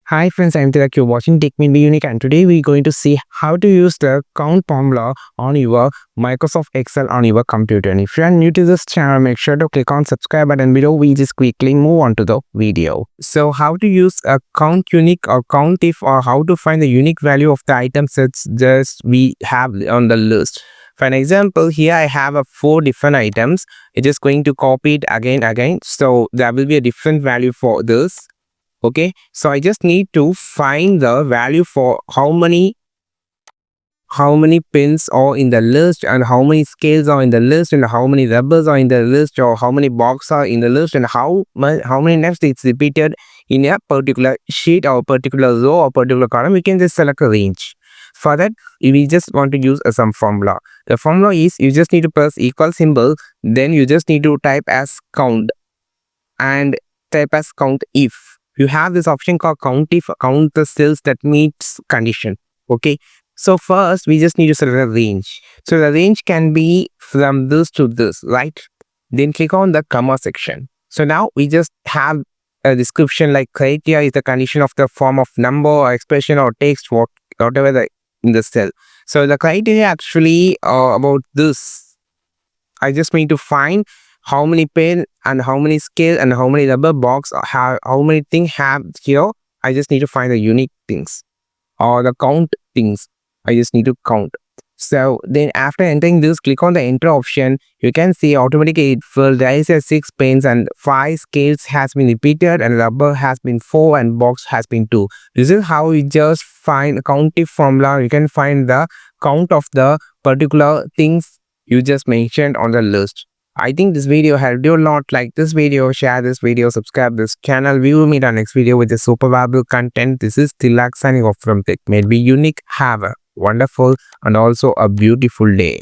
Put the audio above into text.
Hi friends, I'm Tilak. You're watching Tech Be Unique, and today we're going to see how to use the count formula on your Microsoft Excel on your computer. And if you are new to this channel, make sure to click on subscribe button below. We just quickly move on to the video. So how to use a count unique or count if, or how to find the unique value of the items that just we have on the list. For an example, here I have a 4 different items. It's just going to copy it again. So there will be a different value for this. Okay, so I just need to find the value for how many pins are in the list, and how many scales are in the list, and how many rubbers are in the list, or how many boxes are in the list, and how many times it's repeated in a particular sheet or particular row or particular column. We can just select a range. For that, we just want to use a sum formula. The formula is, you just need to press equal symbol, then you just need to type as count and type as count if. You have this option called count if, count the cells that meets condition. Okay, so first we just need to select a range. So the range can be from this to this, right? Then click on the comma section. So now we just have a description like criteria is the condition of the form of number or expression or text, whatever in the cell. So the criteria actually about this. I just need to find how many pen and how many scale and how many rubber box or how many things have here. I just need to find the unique things or the count things. I just need to count. So then after entering this, click on the enter option. You can see automatically it will there is a 6 pens and 5 scales has been repeated, and rubber has been 4 and box has been 2. This is how you just find count if formula. You can find the count of the particular things you just mentioned on the list. I think this video helped you a lot. Like this video, share this video, subscribe this channel. We will meet our next video with a super valuable content. This is Tilak signing off from Tech Be Unique. Have a wonderful and also a beautiful day.